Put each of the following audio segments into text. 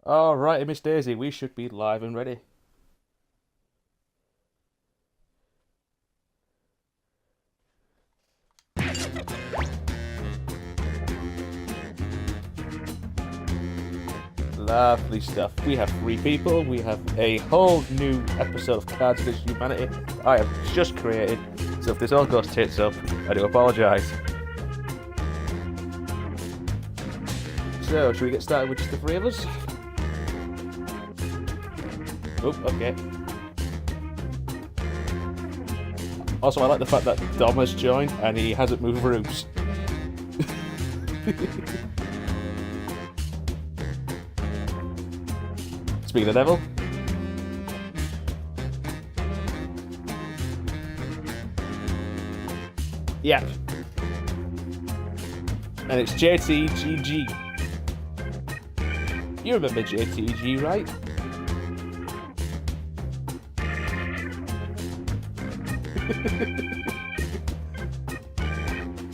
Alright, Miss Daisy, we should be live and ready. Lovely stuff. We have 3 people. We have a whole new episode of Cards Against Humanity I have just created. So if this all goes tits up, I do apologise. So, should we get started with just the 3 of us? Oh, okay. Also, I like the fact that Dom has joined and he hasn't moved rooms. Speak of the devil. Yeah. And it's JTGG. You remember JTG, right?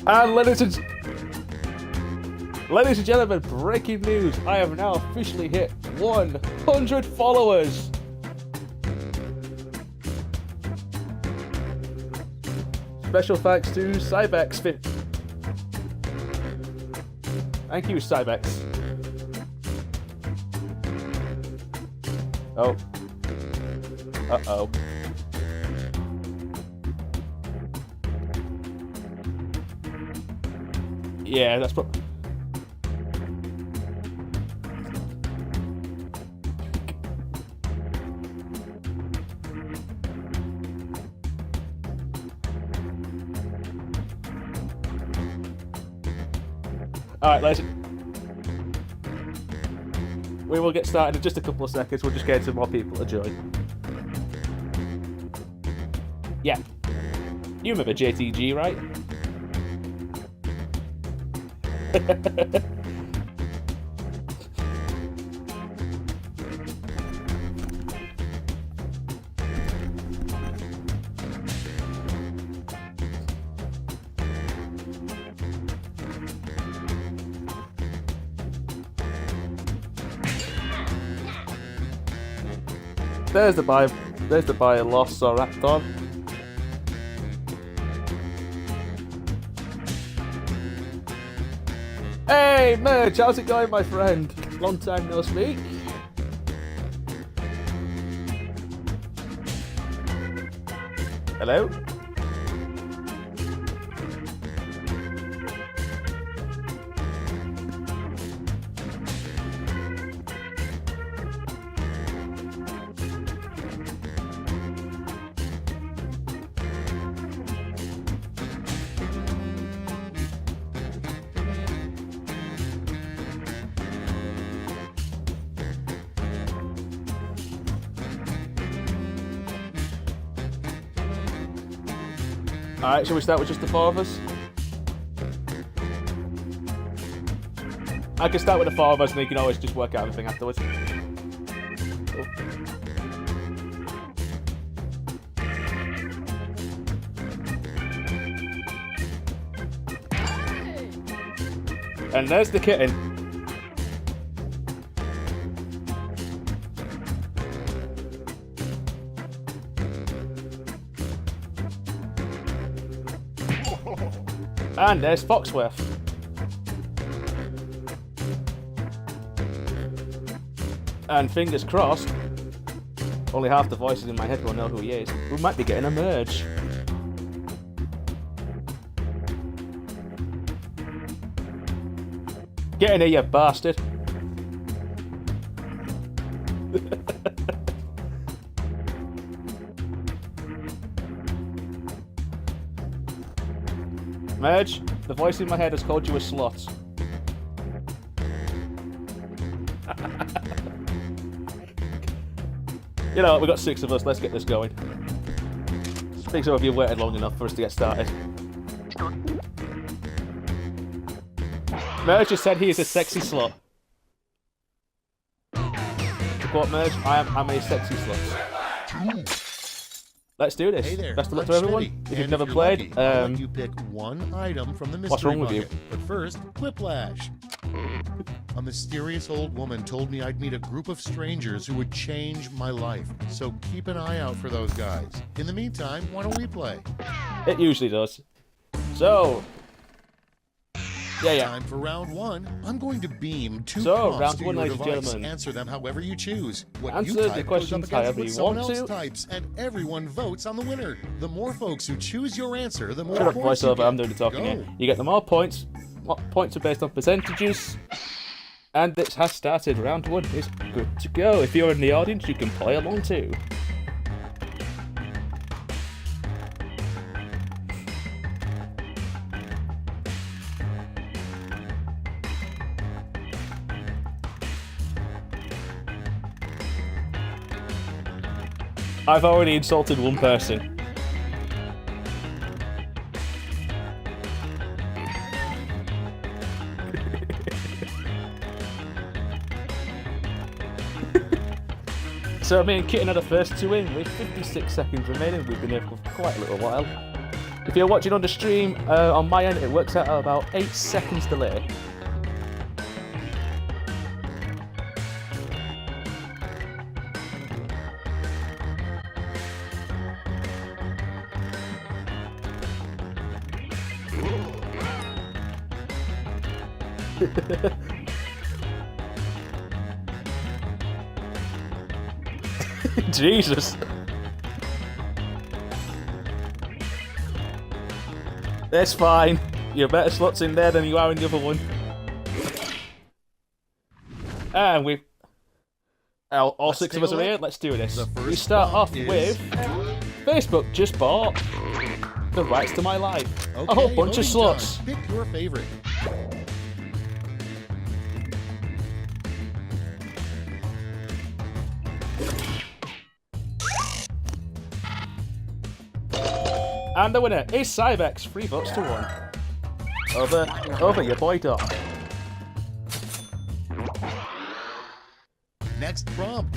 And ladies and gentlemen, breaking news! I have now officially hit 100 followers! Special thanks to Cybex. Thank you, Cybex. Oh. Uh-oh. Yeah, that's probably... Alright, listen. We will get started in just a couple of seconds. We'll just get some more people to join. Yeah. You remember JTG, right? There's the buy a loss or Raptor. Hey, Merge, how's it going, my friend? Long time no speak. Hello? Alright, shall we start with just the 4 of us? I can start with the 4 of us and you can always just work out everything afterwards. Cool. And there's the kitten. And there's Foxworth. And fingers crossed, only half the voices in my head will know who he is. We might be getting a merge. Get in here, you bastard. Merge, the voice in my head has called you a slut. You know what, we've got 6 of us, let's get this going. Think so if you've waited long enough for us to get started. Merge just said he is a sexy slut. To quote Merge, I'm a sexy slut. let's do this. Hey there, Best of luck I'm to everyone. Steady, If you've and never you're played, lucky, I'll let you pick one item from the mystery what's wrong with you? bucket. But first, Quiplash. A mysterious old woman told me I'd meet a group of strangers who would change my life. So keep an eye out for those guys. In the meantime, why don't we play? It usually does. So, yeah. Time for round one. I'm going to beam two So, prompts round to one, your ladies and device. gentlemen. Answer them however you choose. What Answer you the type questions goes up however against you what want someone else to. types, and everyone votes on the winner. The more folks who choose your answer, the more Shut up, points you voiceover. get. I'm doing the talking Go. here. You get the more points. Points are based on percentages. And this has started. Round one is good to go. If you're in the audience, you can play along too. I've already insulted one person. So me and Kitten are the first two in with 56 seconds remaining. We've been here for quite a little while. If you're watching on the stream, on my end, it works out at about 8 seconds delay. Jesus. That's fine. You're better slots in there than you are in the other one. And we've... all six of us are here. Let's do this. We start off with... Facebook just bought the rights to my life. Okay, A whole bunch of slots. Pick your favorite. And the winner is Cybex, 3 votes to 1. Over your boy Dom. Next prompt.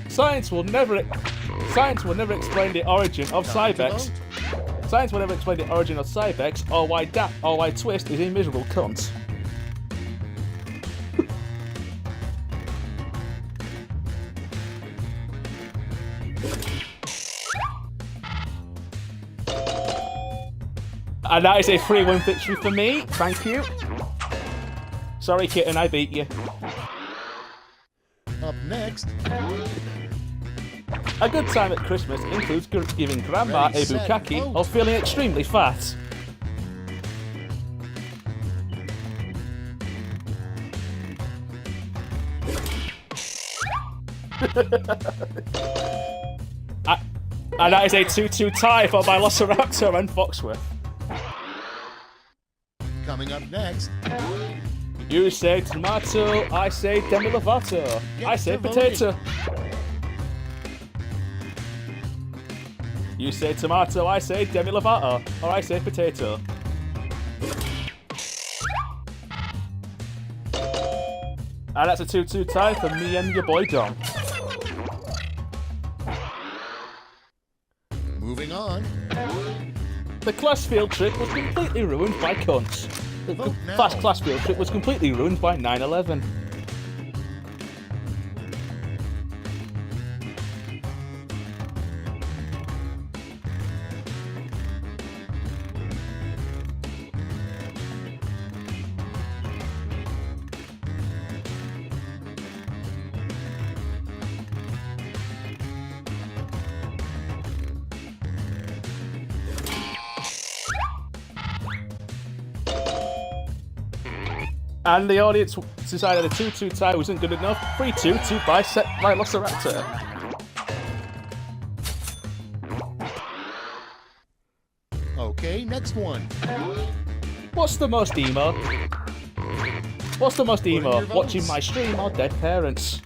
Science will never explain the origin of Cybex. Science will never explain the origin of Cybex or why Twist is a miserable cunt. And that is a 3-1 victory for me. Thank you. Sorry, Kitten, I beat you. Up next. A good time at Christmas includes giving Grandma a bukkake or feeling extremely fat. And that is a 2-2 tie for Velociraptor and Foxworth. Coming up next. You say tomato, I say Demi Lovato. I say potato. You say tomato, I say Demi Lovato. Or I say potato. And that's a 2-2 tie for me and your boy Dom. Moving on. The class field trip was completely ruined by cunts. The fast class field trip was completely ruined by 9/11. And the audience decided a 2-2 tie wasn't good enough. 3-2 to Velociraptor. Okay, next one. What's the most emo? What's the most emo? Watching my stream or dead parents?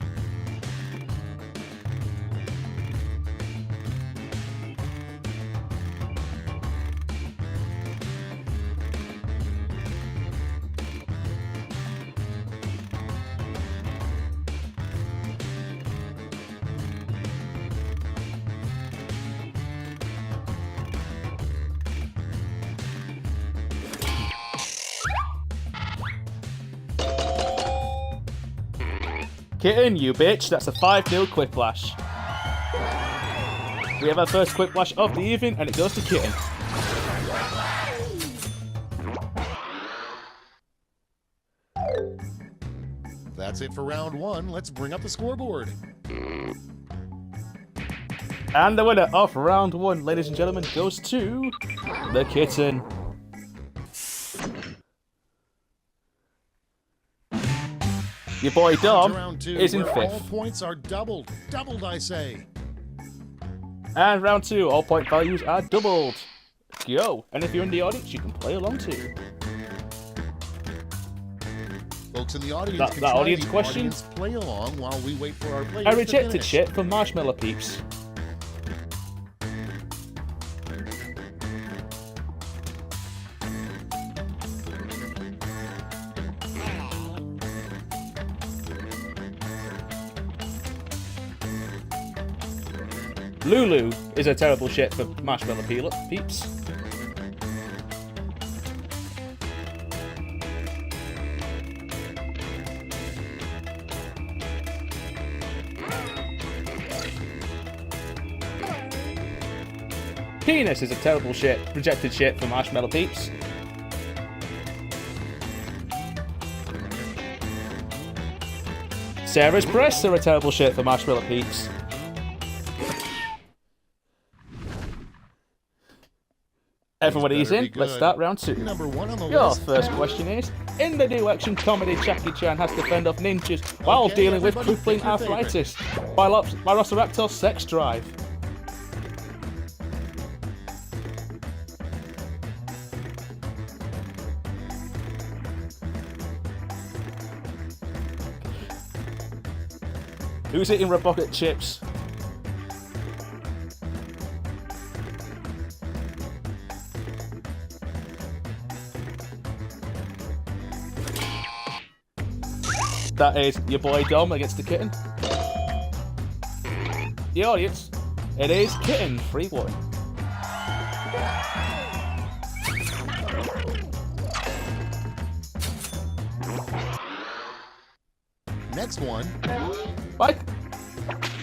Kitten, you bitch. That's a 5-0 Quiplash. We have our first Quiplash of the evening, and it goes to Kitten. That's it for round one. Let's bring up the scoreboard. And the winner of round one, ladies and gentlemen, goes to the Kitten. Your boy Dom Round two, is in where all fifth. points are doubled. Doubled, I say. And round two, all point values are doubled. Go. And if you're in the audience, you can play along too. Folks in the audience That can try audience the question? audience play along while we wait for our players I to rejected finish. shit from Marshmallow Peeps. Lulu is a terrible shit for Marshmallow Peeps. Penis is a terrible shit, rejected shit for Marshmallow Peeps. Sarah's breasts are a terrible shit for Marshmallow Peeps. Everybody's better in. be Let's good. start round two. Number one on the Your list. first question is, in the new action comedy, Jackie Chan has to fend off ninjas while Okay, dealing with everybody crippling pick your arthritis by Velociraptor's sex drive. Who's eating Robocket chips? That is your boy Dom against the Kitten. The audience, it is Kitten 3-1. Next one.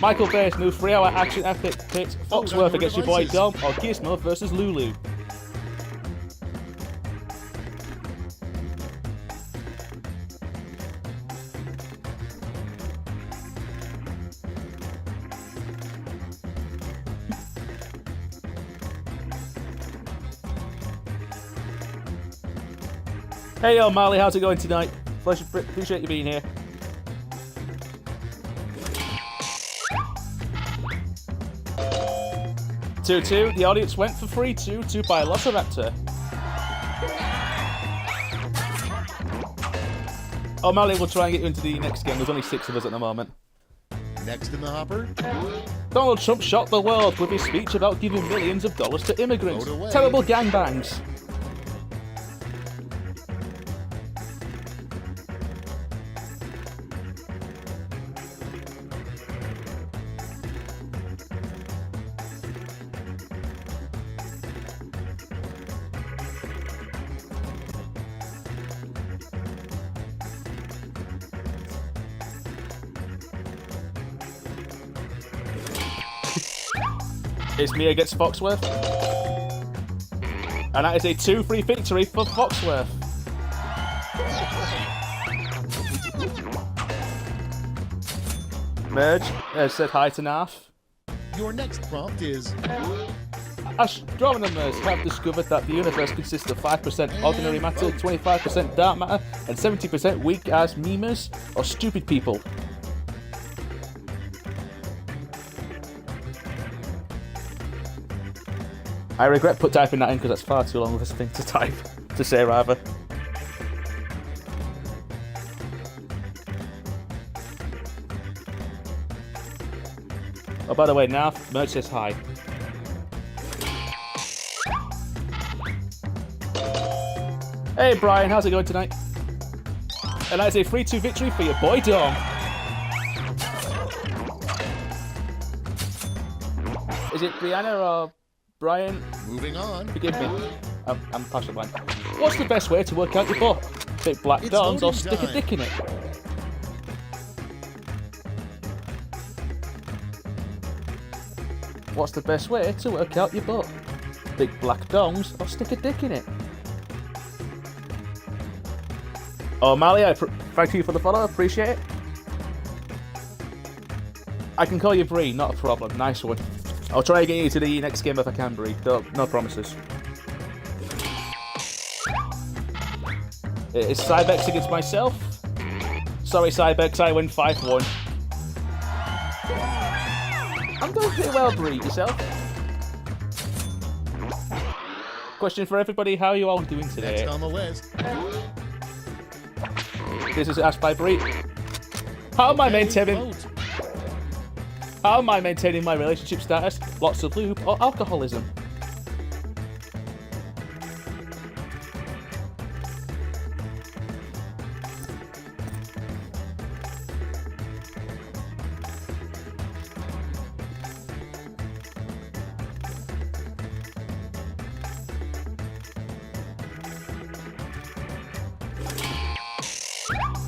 Michael Bay's new 3-hour action epic pits Foxworth against your boy Dom or Gizmo versus Lulu. Hey O'Malley, how's it going tonight? Appreciate you being here. Two. The audience went for 3-2 to Velociraptor. O'Malley will try and get you into the next game. There's only 6 of us at the moment. Next in the hopper. Donald Trump shocked the world with his speech about giving millions of dollars to immigrants. Vote away. Terrible gangbangs. It's me against Foxworth. And that is a 2-3 victory for Foxworth. Merge has said hi to Narf. Your next prompt is Astronomers have discovered that the universe consists of 5% ordinary matter, 25% dark matter, and 70% weak-ass memers, or stupid people. I regret typing that in because that's far too long of a thing to type, to say rather. Oh, by the way, now Merch says hi. Hey Brian, how's it going tonight? And that is a 3-2 victory for your boy Dom. Is it Brianna or Brian? moving on. Forgive me. I'm partial blind. What's the best way to work out your butt? Big black It's doms or voting stick a time. dick in it? What's the best way to work out your butt? Big black dongs or stick a dick in it? O'Malley, thank you for the follow, appreciate it. I can call you Bree, not a problem. Nice one. I'll try and get you to the next game if I can, Bree. No promises. It's Cybex against myself. Sorry, Cybex, I win 5-1. I'm doing pretty well, Bree. Yourself? Question for everybody, how are you all doing today? Next on the list. This is asked by Bree. How am I maintaining my relationship status? Lots of lube or alcoholism?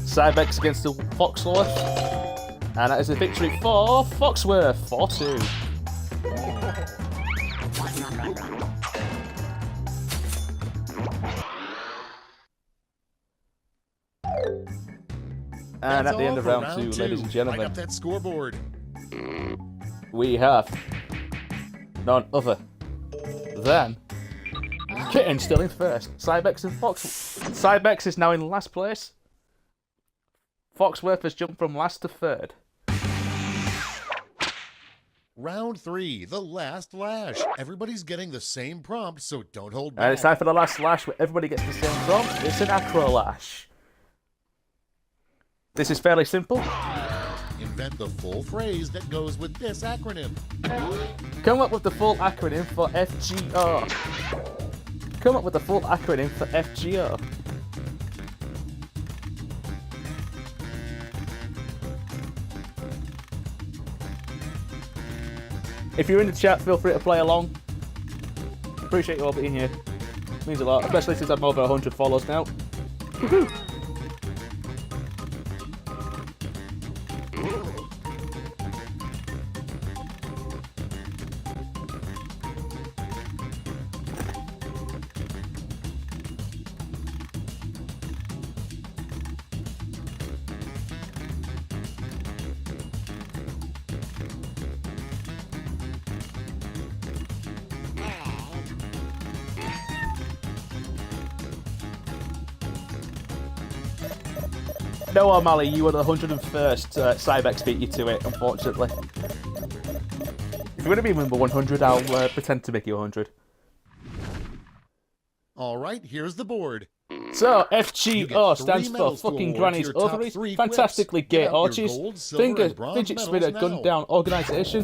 Cybex against the Foxworth. And that is a victory for Foxworth, 4-2. And at the end of round 2, ladies and gentlemen, light up that scoreboard. We have none other than Kitten still in first. Cybex and Fox. Cybex is now in last place. Foxworth has jumped from last to third. Round 3, the last lash. Everybody's getting the same prompt, so don't hold back. And it's time for the last lash where everybody gets the same prompt. It's an acro lash. This is fairly simple. Invent the full phrase that goes with this acronym. Come up with the full acronym for FGO. Come up with the full acronym for FGO. If you're in the chat, feel free to play along. Appreciate you all being here. Means a lot, especially since I'm over 100 follows now. Woohoo! No, O'Malley, you were the 101st. Cybex beat you to it, unfortunately. If you're going to be number 100, I'll pretend to make you 100. All right, here's the board. So, FGO stands for fucking granny's ovaries, fantastically gay orgies, finger, fidget spinner, gun down organisation,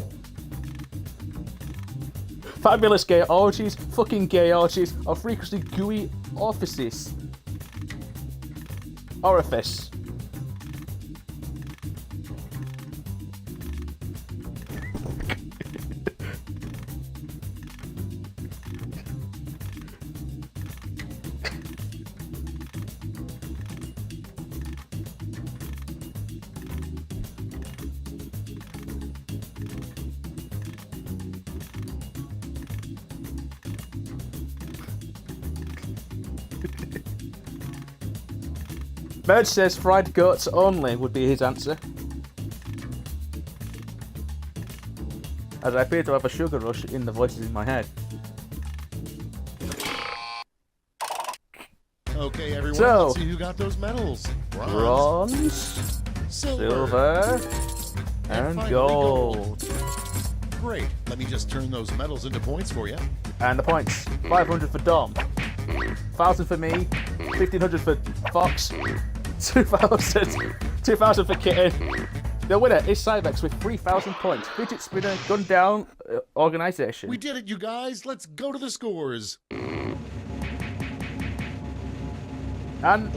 fabulous gay orgies, fucking gay orgies, or freakishly gooey orifice. Merge says fried goats only would be his answer. As I appear to have a sugar rush in the voices in my head. Okay, everyone, So, let's see who got those medals. Bronze, silver, and finally gold. Great. Let me just turn those medals into points for you. And the points. 500 for Dom, 1,000 for me, 1,500 for Fox, 2,000 for Kitten. The winner is Cybex with 3,000 points. Fidget spinner, gun down, organisation. We did it, you guys. Let's go to the scores. And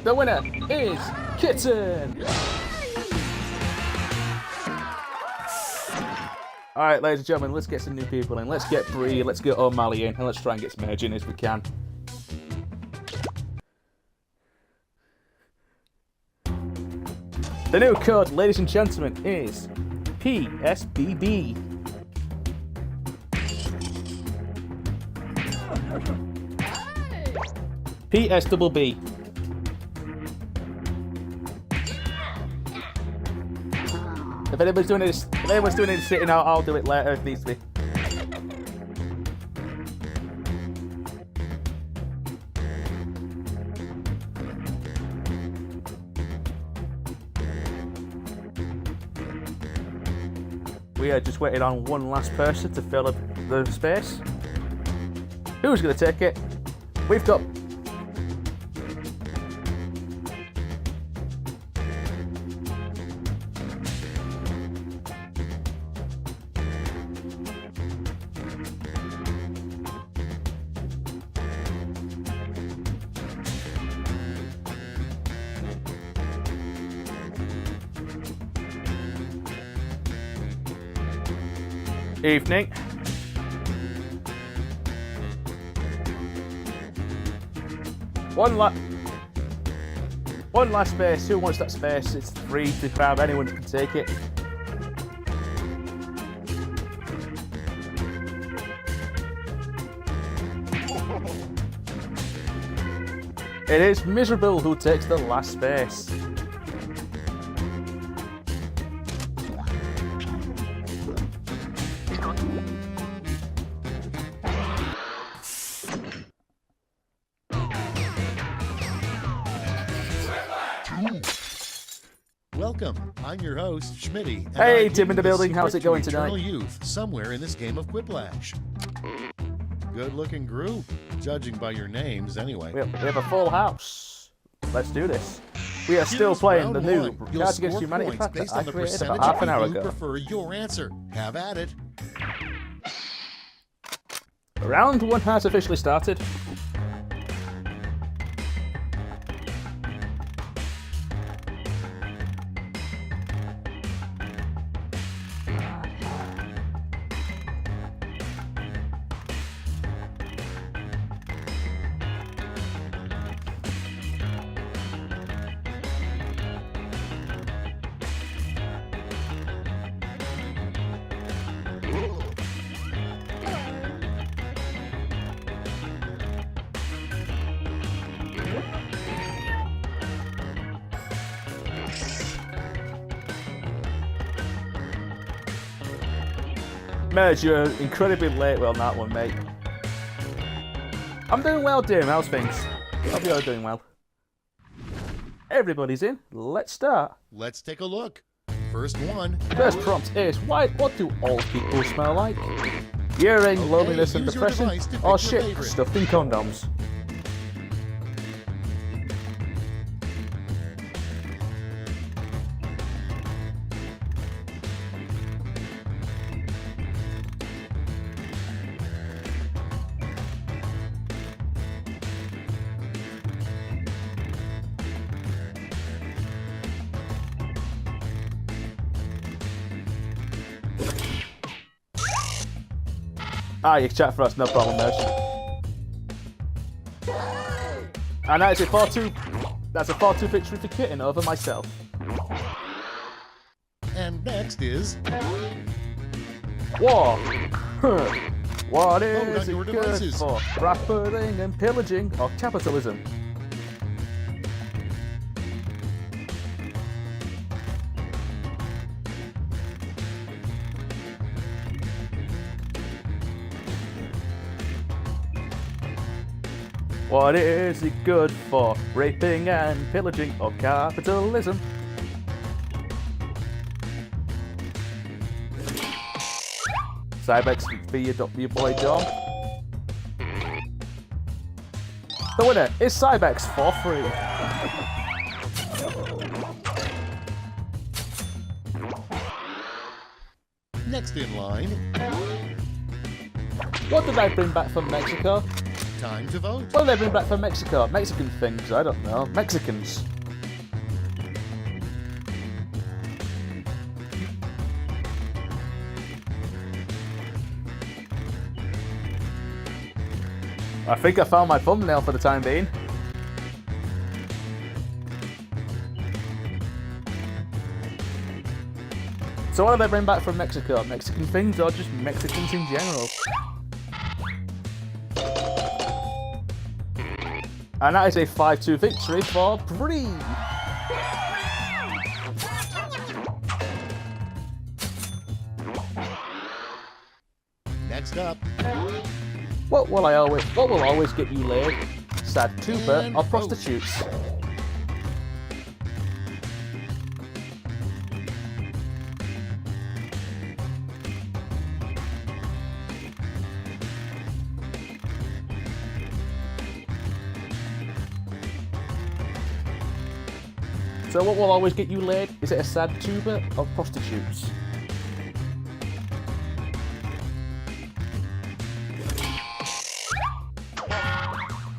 the winner is Kitten. Alright, ladies and gentlemen, let's get some new people in. Let's get Bree, let's get O'Malley in, and let's try and get some merge in as we can. The new code, ladies and gentlemen, is PSBB. PSBB. If anyone's doing it sitting out, I'll do it later if needs to be. We are just waiting on one last person to fill up the space. Who's going to take it? We've got... Evening. One last space. Who wants that space? It's free to grab. Anyone can take it. It is Miserable who takes the last space. Welcome. I'm your host, Schmitty. and Hey, I Tim in the give you building. How's secret it going to eternal tonight? Youth somewhere in this game of Quiplash. Good-looking group, judging by your names, anyway. We have a full house. Let's do this. We are still playing the new Cards Against Humanity pack that I created about half an hour ago. Prefer your answer. Have at it. Round 1 has officially started. Merge, you're incredibly late on that one, mate. I'm doing well, Dim. How's things? Hope you're doing well. Everybody's in. Let's start. Let's take a look. First one. First prompt is, what do old people smell like? Urine, loneliness and use your depression, device to pick or your shit favorite. stuffed in condoms? Ah, you can chat for us, no problem, Merge. And that is a 4-2. That's a 4-2 victory for Kitten over myself. And next is... War. What not is your it good devices. for? Raping and pillaging or capitalism? What is it good for? Raping and pillaging or capitalism? Cybex for your boy Dom. The winner is Cybex for free. Next in line. What did I bring back from Mexico? Time to vote. What did they bring back from Mexico? Mexican things, I don't know. Mexicans. I think I found my thumbnail for the time being. So what did they bring back from Mexico? Mexican things or just Mexicans in general? And that is a 5-2 victory for Bree. Next up. What will always get you laid? Sad tuber or prostitutes? So what will always get you laid? Is it a sad tuber or prostitutes?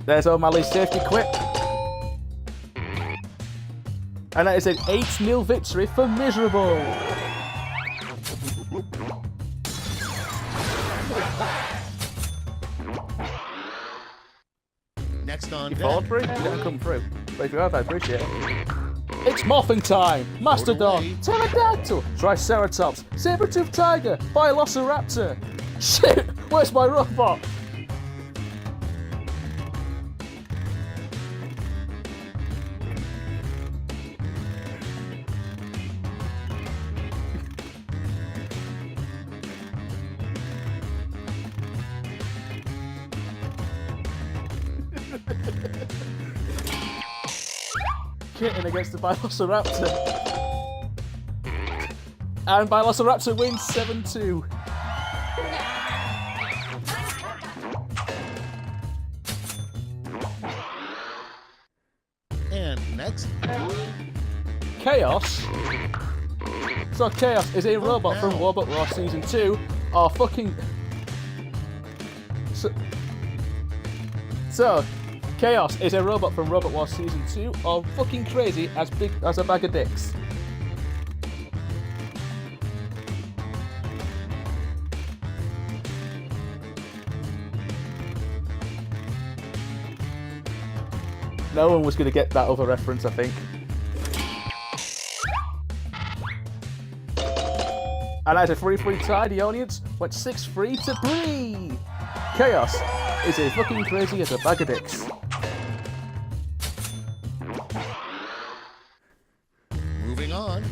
There's O'Malley's safety quit. And that is an 8-0 victory for Miserable. Next on You deck. followed through? You didn't come through. But if you have, I appreciate it. It's morphing time! Mastodon, Pterodactyl, Triceratops, Saber-toothed Tiger, Velociraptor. Shit! Where's my robot? Kitten against the Velociraptor. And Velociraptor wins 7-2. And next. Chaos. So Chaos is a robot from Robot War Season 2. Or fucking... So, Chaos is a robot from Robot War Season 2, or fucking crazy as big as a bag of dicks. No one was going to get that other reference, I think. And as a 3-3 tie, the audience went 6-3 to Bree. Chaos is a fucking crazy as a bag of dicks. Moving on.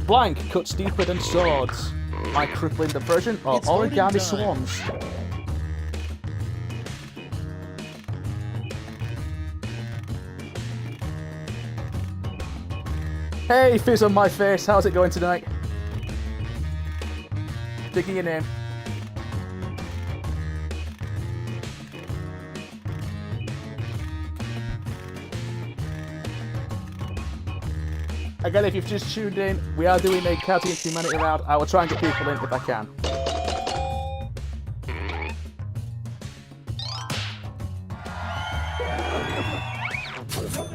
Blank cuts deeper than swords. My crippling depression or It's loading origami time. swans. Hey, fizz on my face. How's it going tonight? Digging your name. Again, if you've just tuned in, we are doing a Cards Against Humanity round. I will try and get people in if I can.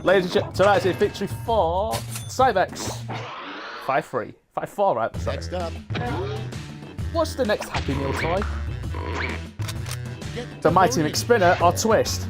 Ladies and gentlemen, so that is a victory for Cyvex. 5-3. 5-4, right? Sorry. Next up. What's the next Happy Meal toy? Get The Mighty loaded. McSpinner or Twist?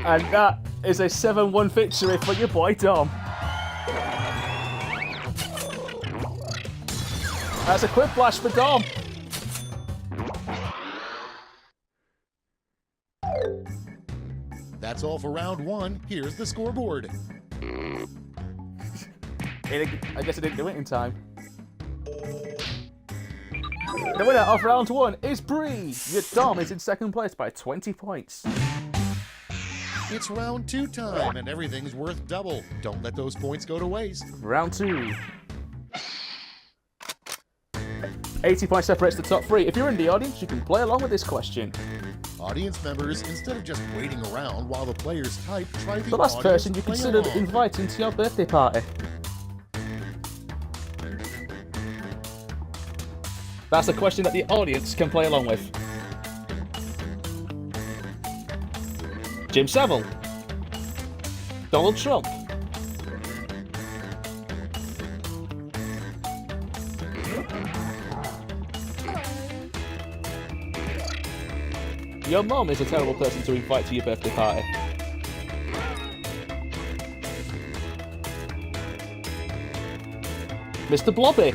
And that is a 7-1 victory for your boy Dom. That's a Quiplash for Dom. That's all for round one. Here's the scoreboard. I guess I didn't do it in time. The winner of round one is Bree. Your Dom is in second place by 20 points. It's round two time, and everything's worth double. Don't let those points go to waste. Round two. 80 points separates the top three. If you're in the audience, you can play along with this question. Audience members, instead of just waiting around while the players type, try the The last audience person you play considered along. inviting to your birthday party. That's a question that the audience can play along with. Jim Savile. Donald Trump. Your mom is a terrible person to invite to your birthday party. Mr. Blobby.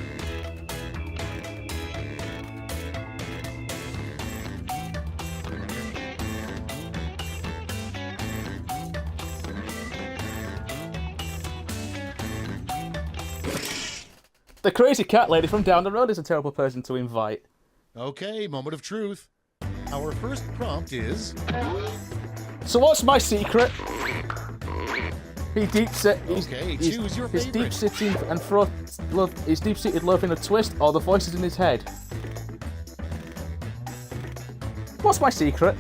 The crazy cat lady from down the road is a terrible person to invite. Okay, moment of truth. Our first prompt is... So what's my secret? He's choose your favorite. deep-sitting and his deep-seated love in a twist, or the voices in his head. What's my secret?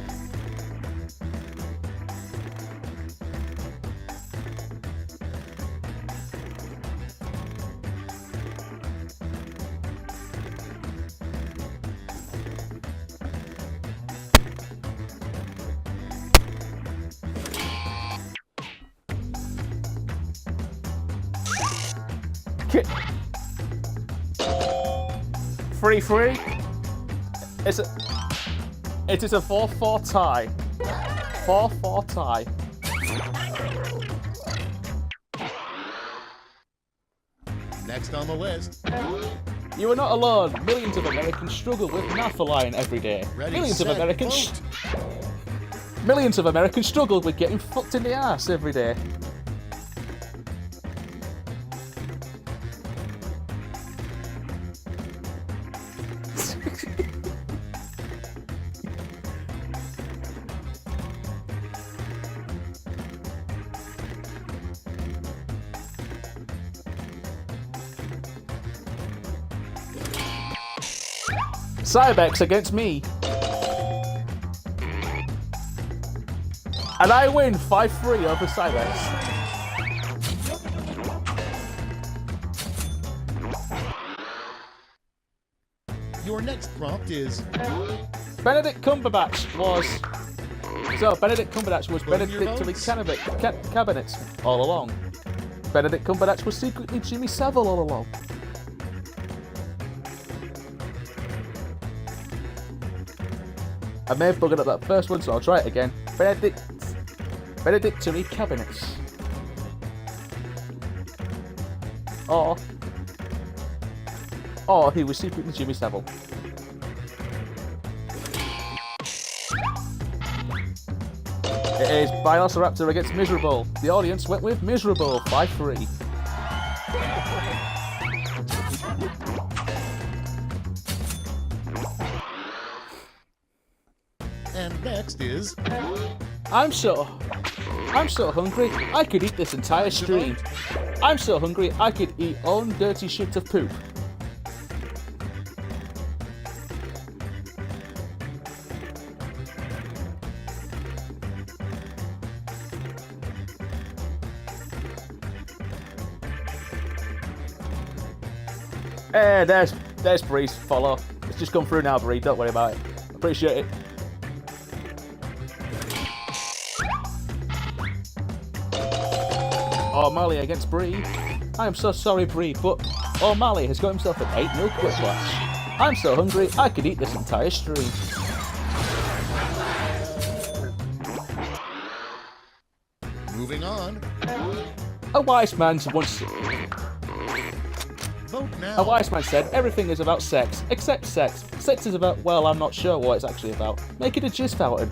Free. It is a 4-4 tie. 4-4 tie. Next on the list. You are not alone. Millions of Americans struggle with naphthalene every day. Ready, Millions set, of Americans. vote. Millions of Americans struggle with getting fucked in the ass every day. Cybex against me. And I win 5-3 over Cybex. Your next prompt is... Benedict Cumberbatch was... So, Benedict Cumberbatch was Both of your benedictally votes? cabinets all along. Benedict Cumberbatch was secretly Jimmy Savile all along. I may have buggered up that first one, so I'll try it again. Benedictory cabinets. Or he was secretly Jimmy Savile. It is Velociraptor against Miserable. The audience went with Miserable, 5-3. And next is... I'm so hungry, I could eat this entire stream. I'm so hungry, I could eat own dirty shit of poop. There's Bree's follow. It's just come through now, Bree. Don't worry about it. Appreciate it. O'Malley against Bree. I am so sorry, Bree, but O'Malley has got himself an 8-0 Quiplash. I'm so hungry, I could eat this entire stream. Moving on. A wise man once... Vote now. A wise man said, everything is about sex, except sex. Sex is about, well, I'm not sure what it's actually about. Make it a gist fountain.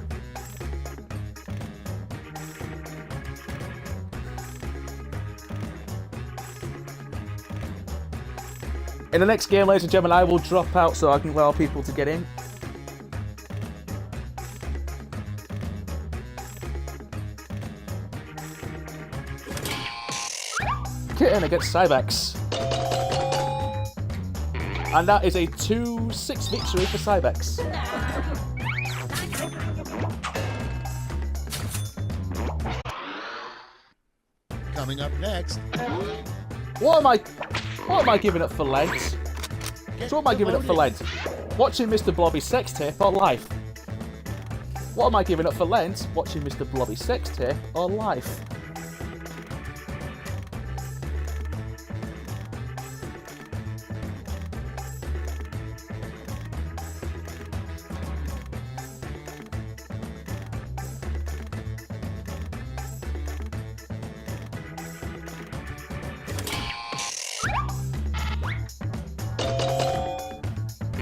In the next game, ladies and gentlemen, I will drop out so I can allow people to get in. Kitten against Cybex. And that is a 2-6 victory for Cybex. Coming up next. What am I giving up for Lent? So what am I giving up for Lent? Watching Mr. Blobby's sex tape or life? What am I giving up for Lent? Watching Mr. Blobby's sex tape or life?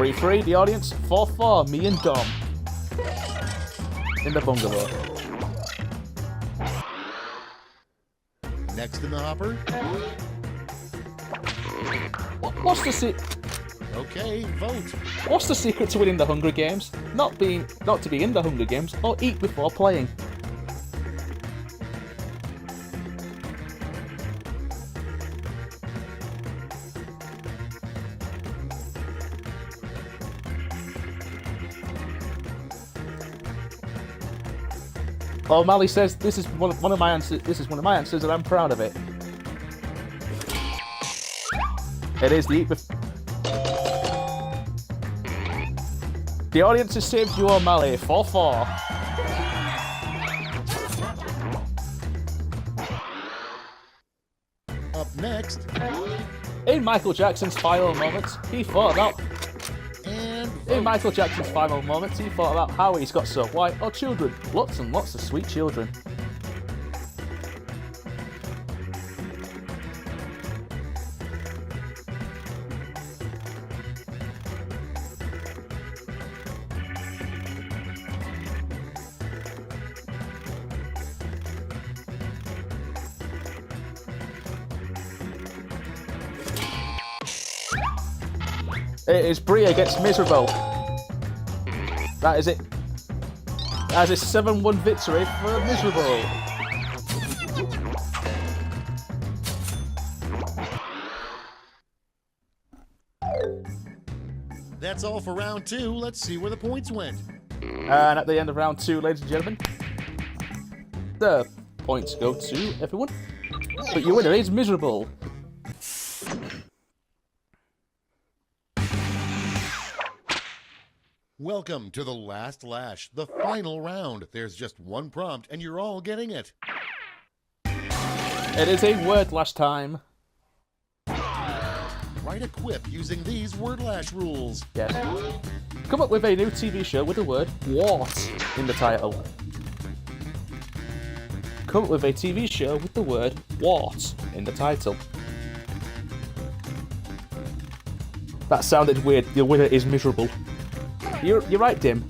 3-3, the audience. 4-4, me and Dom. In the bungalow. Next in the hopper. What's the secret? Okay, vote. What's the secret to winning the Hunger Games? Not to be in the Hunger Games or eat before playing. O'Malley says this is one of my answers. This is one of my answers, and I'm proud of it. It is the eat before. The audience has saved you, O'Malley. 4-4. Up next. In Michael Jackson's final moments, he thought about. And In Michael Jackson's final moments, he thought about how he's got so white or children. Lots and lots of sweet children. It is Bria gets miserable. That is it. That is a 7-1 victory for Miserable. that's all for round 2. Let's see where the points went. And at the end of round 2, ladies and gentlemen, the points go to everyone. But your winner is Miserable. Welcome to the last lash, the final round. There's just one prompt, and you're all getting it. It is a word lash time. Write a quip using these word lash rules. Yes. Come up with a new TV show with the word "what" in the title. Come up with a TV show with the word "what" in the title. That sounded weird. Your winner is Miserable. You're right, Dim.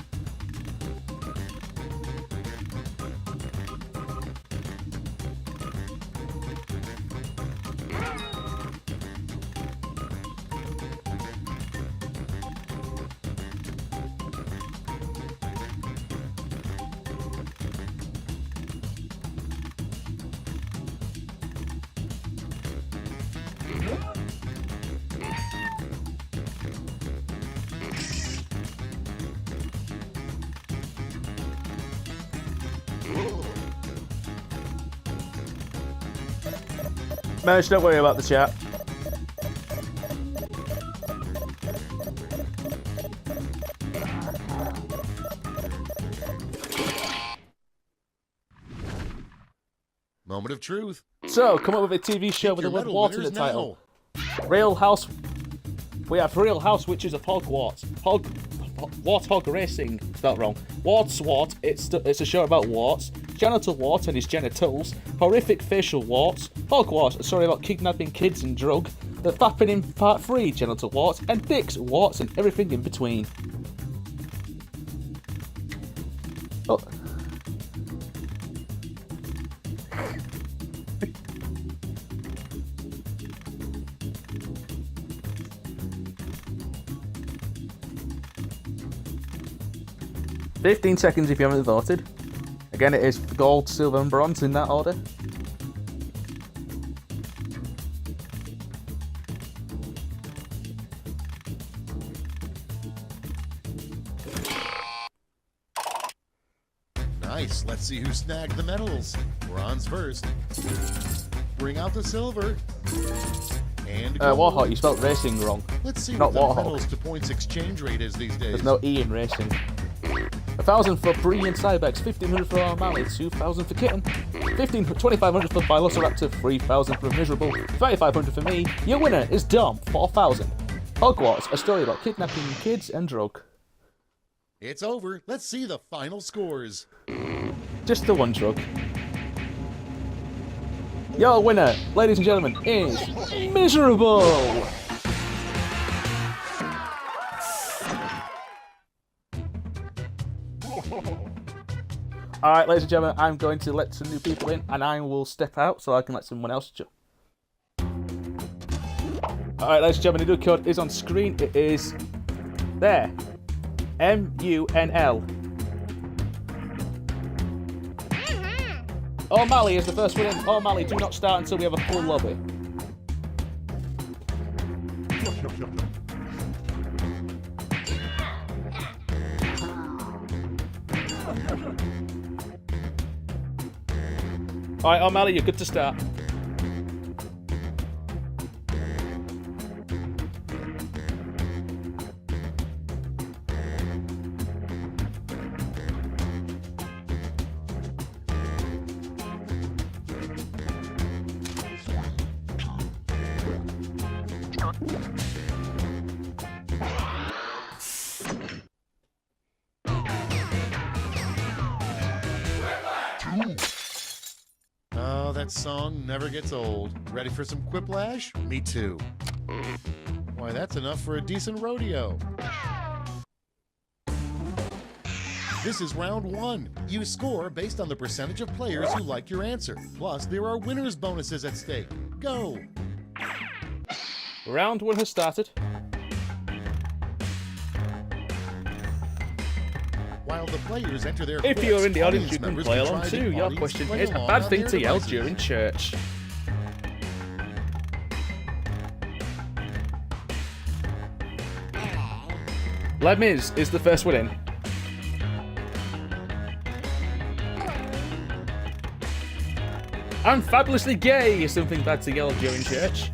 Merge, don't worry about the chat. Moment of truth. So, come up with a TV show with the word "what" in the title. Real House. We have Real House Witches of Hogwarts. Warthog Racing. Spelled wrong. Warts. It's a show about warts. Genital wart and his genitals. Horrific facial warts. Hogwarts, a story about kidnapping kids and drug. The Fapping in Part 3, genital warts. And dicks, warts, and everything in between. Oh. "15 seconds if you haven't voted." Again, it is gold, silver, and bronze in that order. Nice. Let's see who snagged the medals. Bronze first. Bring out the silver. And gold. Warhawk, you spelled racing wrong. Let's see Not what the Warhawk. medals to points exchange rate is these days. There's no E in racing. 1,000 for Bree and Cybex, 1,500 for O'Malley, 2,000 for Kitten, 2,500 for Velociraptor, 3,000 for Miserable, 3,500 for me. Your winner is Dom, 4,000. Hogwarts, a story about kidnapping kids and drug. It's over. Let's see the final scores. Just the one drug. Your winner, ladies and gentlemen, is Miserable. Alright, ladies and gentlemen, I'm going to let some new people in, and I will step out so I can let someone else jump. Alright, ladies and gentlemen, the new code is on screen. It is there. MUNL. O'Malley is the first one in. O'Malley, do not start until we have a full lobby. Alright, O'Malley, you're good to start. Oh, that song never gets old. Ready for some Quiplash? Me too. Why, that's enough for a decent rodeo. This is round 1. You score based on the percentage of players who like your answer. Plus, there are winner's bonuses at stake. Go! Round 1 has started. While the players enter their If clips, you're in the audience, you can members play can along try the too. Your audience question play is a along bad on thing their to yell devices. during church. Les Mis is the first one in. I'm fabulously gay is something bad to yell during church.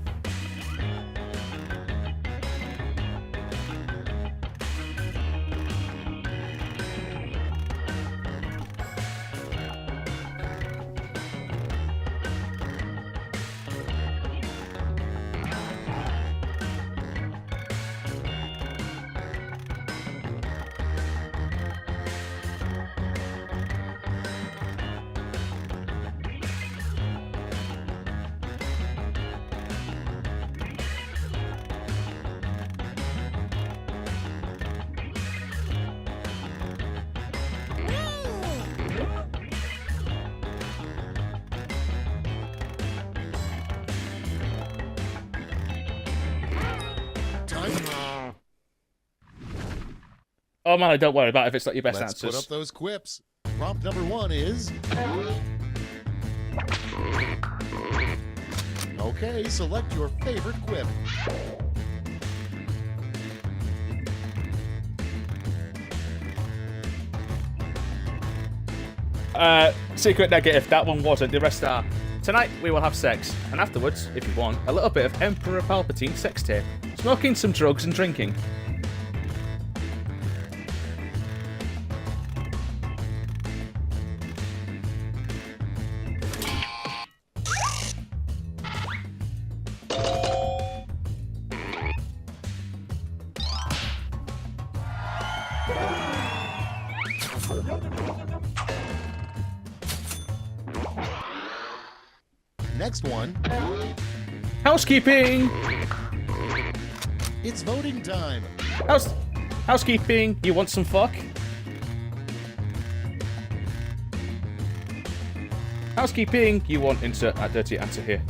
Oh man, don't worry about it if it's not your best Let's answers. put up those quips. Prompt number 1 is... Okay, select your favorite quip. Secret negative, that one wasn't. The rest are. Tonight we will have sex, and afterwards, if you want, a little bit of Emperor Palpatine sex tape, smoking some drugs and drinking. Next one. Housekeeping! It's voting time. Housekeeping, you want some fuck? Housekeeping, you want insert a dirty answer here.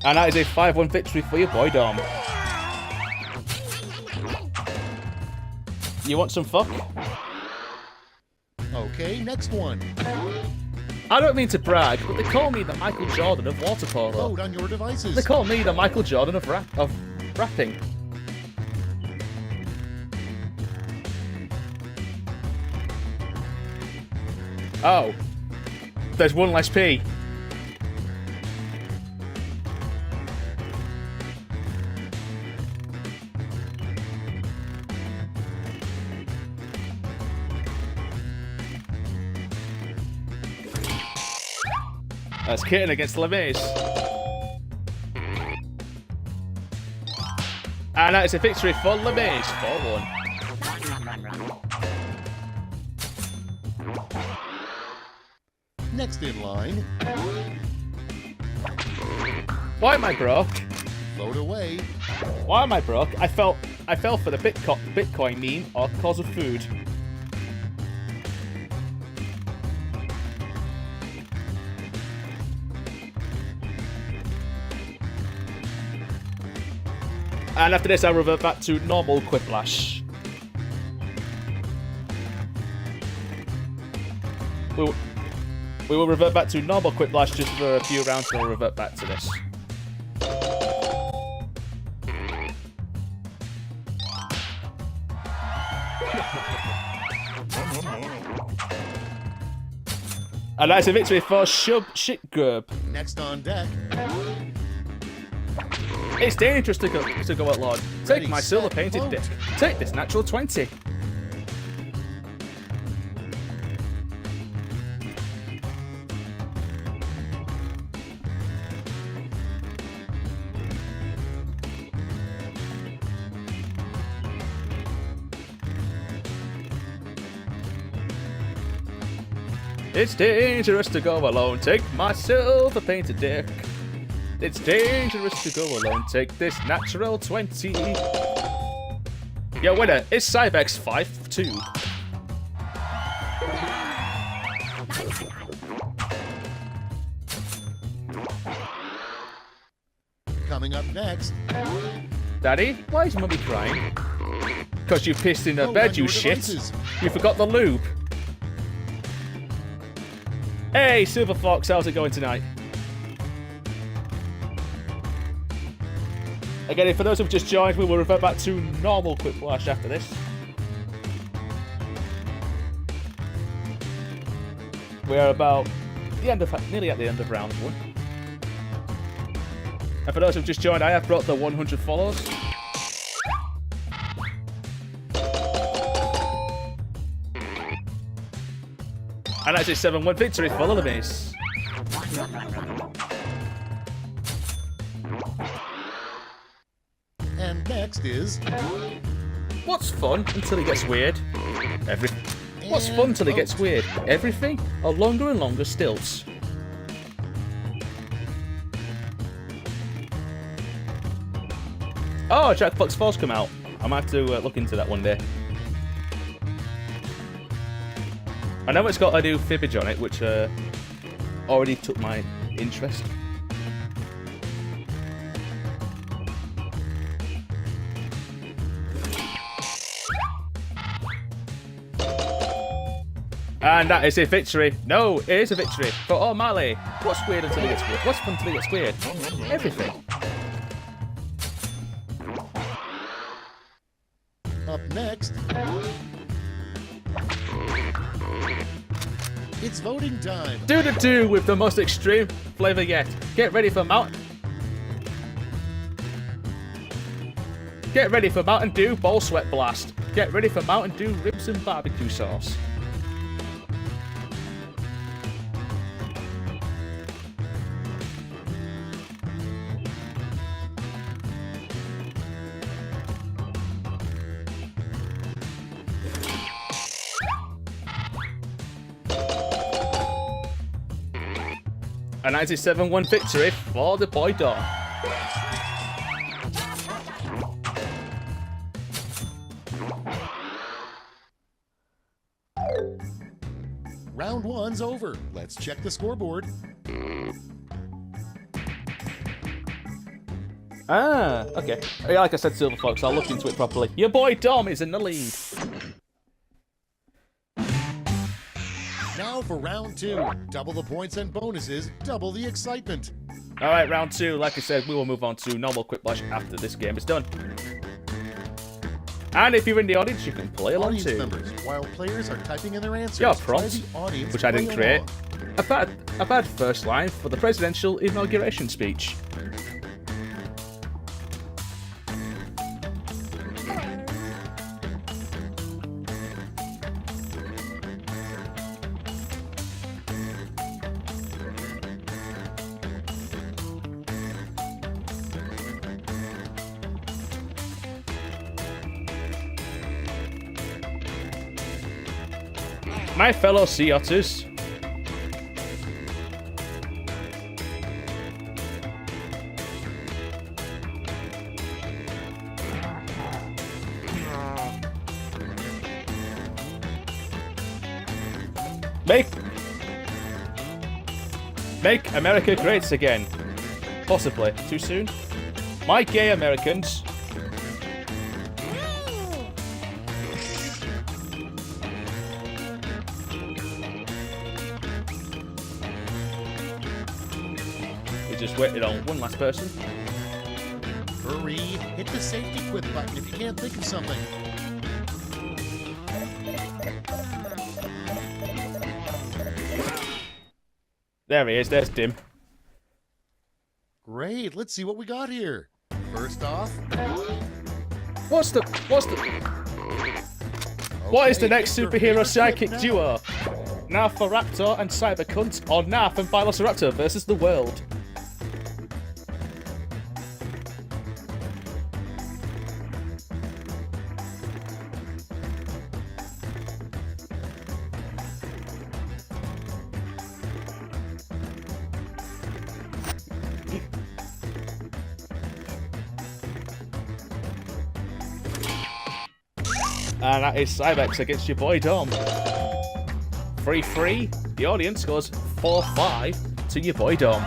And that is a 5-1 victory for your boy Dom. You want some fuck? Okay, next one. I don't mean to brag, but they call me the Michael Jordan of water polo. Vote on your devices. They call me the Michael Jordan of rapping. Oh. There's one less P. That's Kitten against Les Mis. And that is a victory for LeMaze, 4-1. Next in line, Why am I broke? float away. Why am I broke? I fell for the Bitcoin meme or cause of food. And after this, I'll revert back to normal Quiplash. We will revert back to normal Quiplash just for a few rounds, and we'll revert back to this. And that's a victory for Shitgurb. Next on deck, It's dangerous to go at Lord. Take Ready, my set, silver painted vote. dick. Take this natural 20. It's dangerous to go alone. Take my silver painted dick. It's dangerous to go alone. Take this natural 20. Your winner is Cybex 5-2. coming up next. Daddy, why is Mummy crying? Because you pissed in her Oh, bed, on you your shit. devices. You forgot the lube. Hey, Silver Fox, how's it going tonight? Again, for those who've just joined, we will revert back to normal Quiplash after this. We are about nearly at the end of round 1. And for those who've just joined, I have brought the 100 followers. And that's a 7-1 victory for Lullabies. And next is... What's fun until it gets weird? What's fun until it gets weird? Everything? Or longer and longer stilts? Oh, Jackbox 4's come out. I might have to look into that one day. I know it's got a new fibbage on it, which already took my interest. And that is a victory. No, it is a victory for O'Malley. What's weird until it gets weird? What's fun until it gets weird? Everything. Up next... It's voting time. Do with the most extreme flavor yet. Get ready for Mountain Dew Bowl Sweat Blast. Get ready for Mountain Dew ribs and barbecue sauce. A 97-1 victory for the boy Don. Round 1's over. Let's check the scoreboard. Ah, okay. Yeah, like I said, Silver Fox, I'll look into it properly. Your boy Dom is in the lead. Now for round 2. Double the points and bonuses, double the excitement. Alright, round 2. Like I said, we will move on to normal Quiplash after this game is done. And if you're in the audience, you can play along Audience too. members, while players are typing in their answers, Your try prompts, the audience which I didn't play create. along. A bad first line for the presidential inauguration speech. My fellow sea otters. Make America great again. Possibly. Too soon? My gay Americans. We just waited on one last person. Hurry, hit the safety quit button if you can't think of something. There he is, there's Dim. Great, let's see what we got here. First off... What is the next superhero sidekick duo? Narf for Raptor and Cyber Cunt, or Narf and Velociraptor versus the world? And that is Cybex against your boy Dom. 3-3. The audience scores 4-5 to your boy Dom.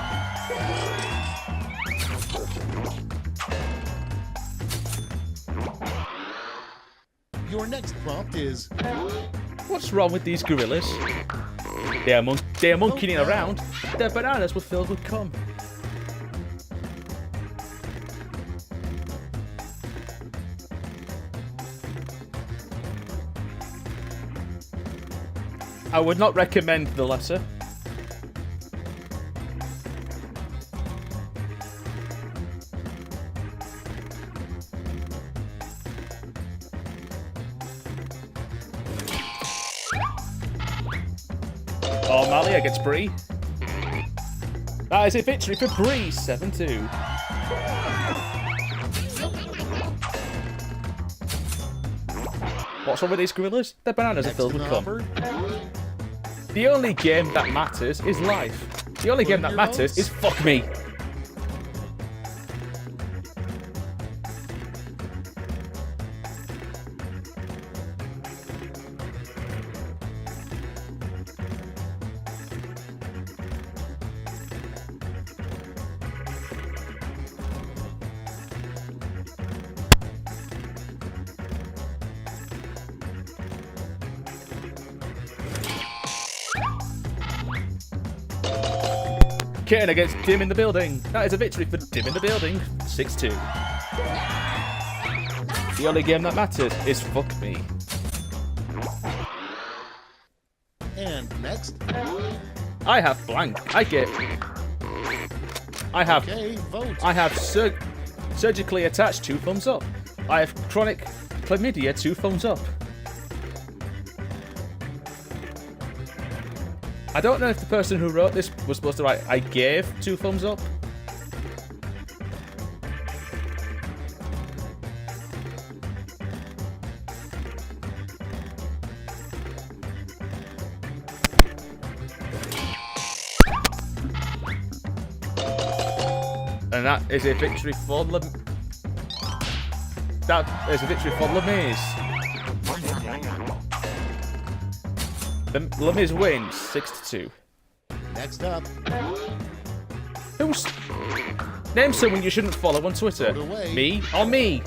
Your next prompt is... What's wrong with these gorillas? They are monkeying around. Their bananas were filled with cum. I would not recommend the lesser. Oh, Malia gets Bree. That is a victory for Bree, 7-2. What's wrong with these gorillas? Their bananas are filled with cum. The only game that matters is life. The only game that matters is fuck me. Kitten against Dim in the building. That is a victory for Dim in the building. 6-2. The only game that matters is fuck me. And next. I have blank. I have. Okay, vote. I have surgically attached 2 thumbs up. I have chronic chlamydia 2 thumbs up. I don't know if the person who wrote this was supposed to write, I gave 2 thumbs up. And that is a victory for That is a victory for Lemiz. Lemiz wins 6-2. Next up. Name someone you shouldn't follow on Twitter. Me or me?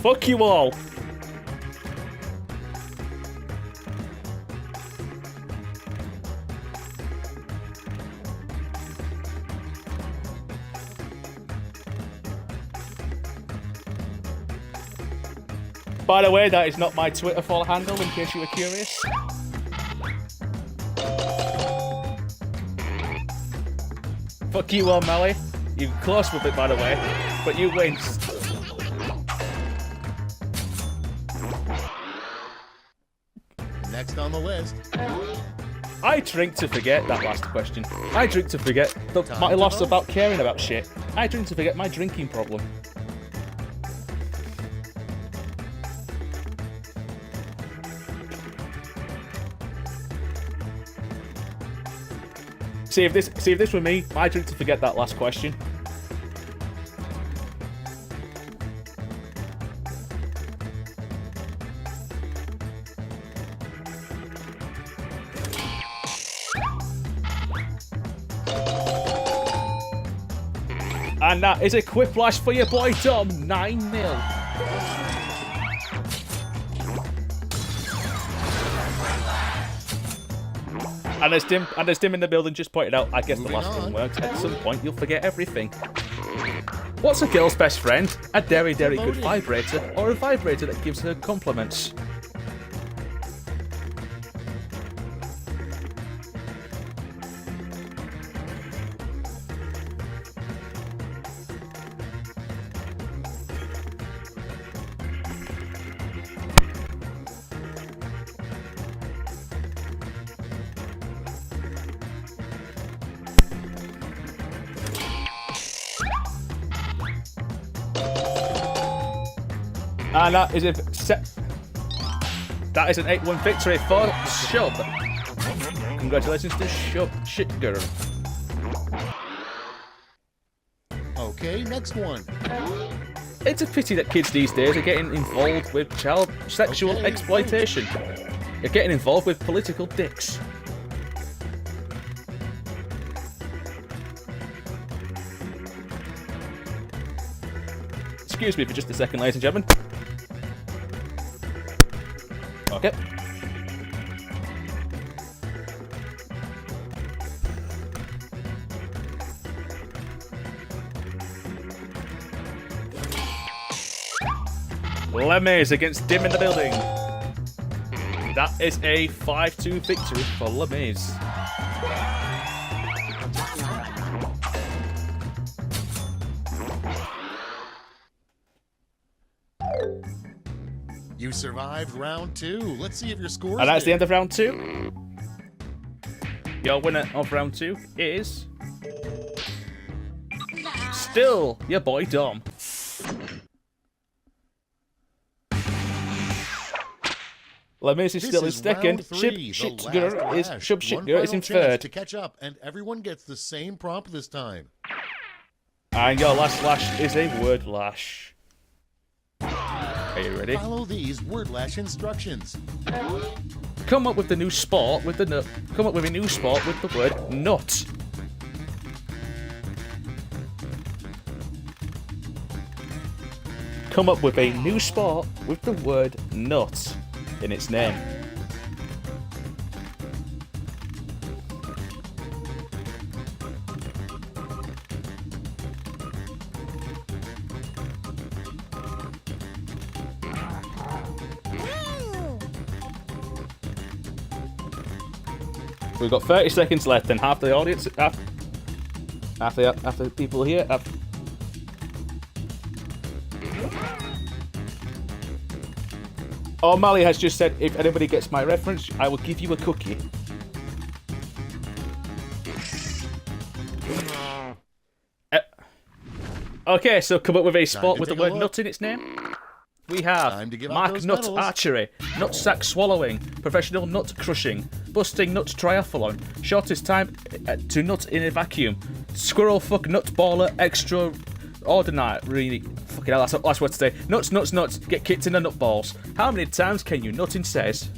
Fuck you all. By the way, that is not my Twitter follow handle, in case you were curious. Fuck you, O'Malley. You're close with it, by the way, but you win. Next on the list. I drink to forget that last question. I drink to forget my loss about caring about shit. I drink to forget my drinking problem. See if this were me, I'd drink to forget that last question. And that is a Quiplash for your boy Dom, 9-0. And as Dim in the building just pointed out, I guess the last one works. At some point, you'll forget everything. What's a girl's best friend? A very good vibrator, or a vibrator that gives her compliments? And that is that is an 8-1 victory for Shub. Congratulations to Shub Shit Girl. Okay, next one. It's a pity that kids these days are getting involved with child sexual exploitation. They're getting involved with political dicks. Excuse me for just a second, ladies and gentlemen. Okay. Lemmies against Dim in the building. That is a 5-2 victory for Lemmies. You survived round 2. Let's see if your score. And that's the end of round 2. Your winner of round 2 is still your boy Dom. Lemmies is still in second. Shub Shitger is in third. To catch up, and everyone gets the same prompt this time. And your last lash is a word lash. Are you ready? Follow these word lash instructions. Come up with the new sport with the nut. Come up with a new sport with the word nut. Come up with a new sport with the word nut in its name. We've got 30 seconds left, and half the audience, half the people here have. O'Malley has just said, if anybody gets my reference, I will give you a cookie. Okay, so come up with a sport with the word nut in its name. We have Mark Nut Archery, Nut Sack Swallowing, Professional Nut Crushing, Busting Nut Triathlon, Shortest Time to Nut in a Vacuum, Squirrel Fuck Nut Baller Extraordinary. Fucking hell, that's the last word to say. Nuts, nuts, nuts, get kicked in the nut balls. How many times can you nut in says?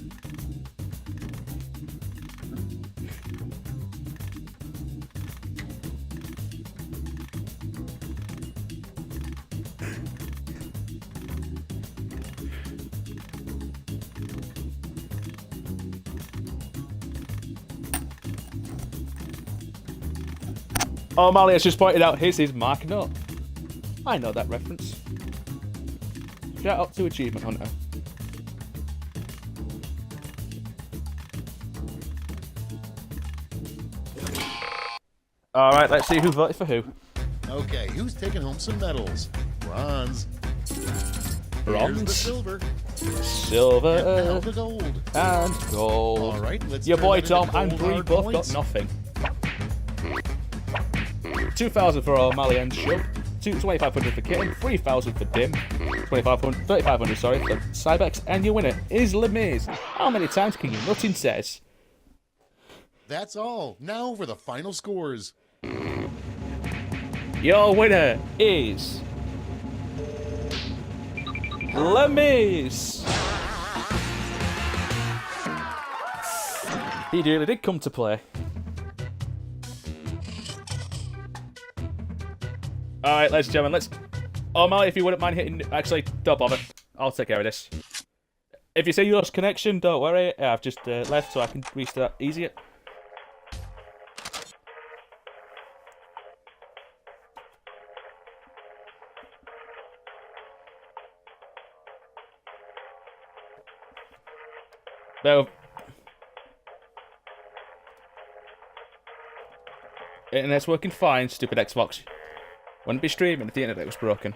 O'Malley has just pointed out his is Mark Nut. I know that reference. Shout out to Achievement Hunter. Alright, let's see who voted for who. Okay, who's taking home some medals? Bronze. Bronze. Here's the silver. Silver. And now the gold. And gold. Alright, let's Your turn boy that Tom into and gold Bree hard both points. got nothing. 2,000 for O'Malley and Shub, 2,500 for Kitten, 3,000 for Dim, 3,500 sorry, for Cybex, and your winner is Lemmies. How many times can you nut in says? That's all. Now for the final scores. Your winner is Lemmies. He really did come to play. Alright, ladies and gentlemen, let's... Oh, Molly, if you wouldn't mind hitting... Actually, don't bother. I'll take care of this. If you say you lost connection, don't worry. I've just left so I can restart easier. No. Internet's working fine, stupid Xbox. Wouldn't be streaming if the internet was broken.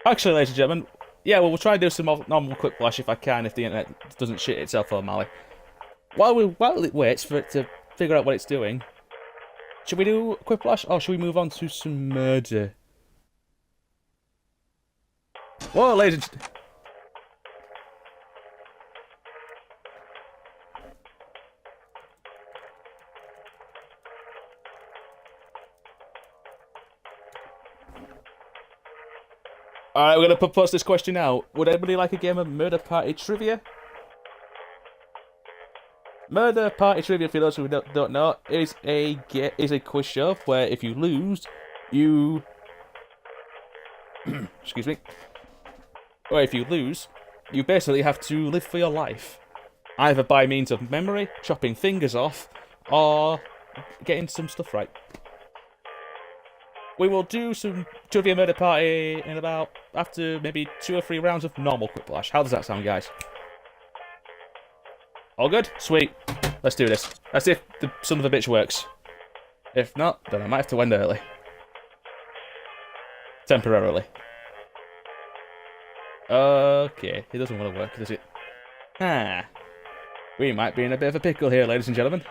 Actually, ladies and gentlemen, yeah, well, we'll try and do some normal Quiplash if I can, if the internet doesn't shit itself on Mally. While it waits for it to figure out what it's doing, should we do Quiplash, or should we move on to some murder? Whoa, ladies and gentlemen. Alright, we're going to propose this question now. Would anybody like a game of Murder Party Trivia? Murder Party Trivia, for those who don't know, is a quiz show where if you lose, you... Excuse me. Where if you lose, you basically have to live for your life. Either by means of memory, chopping fingers off, or getting some stuff right. We will do some Trivia Murder Party in about, after maybe 2 or 3 rounds of normal Quiplash. How does that sound, guys? All good? Sweet. Let's do this. Let's see if the son of a bitch works. If not, then I might have to end early. Temporarily. Okay, it doesn't want to work, does it? Ah. We might be in a bit of a pickle here, ladies and gentlemen.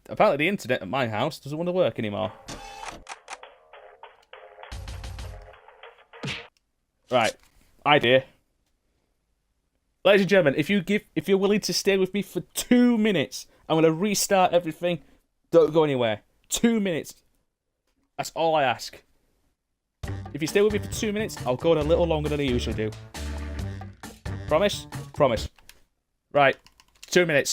Apparently the internet at my house doesn't want to work anymore. Right. Idea. Ladies and gentlemen, if you're willing to stay with me for 2 minutes, I'm going to restart everything. Don't go anywhere. 2 minutes. That's all I ask. If you stay with me for 2 minutes, I'll go on a little longer than I usually do. Promise? Promise. Right. 2 minutes.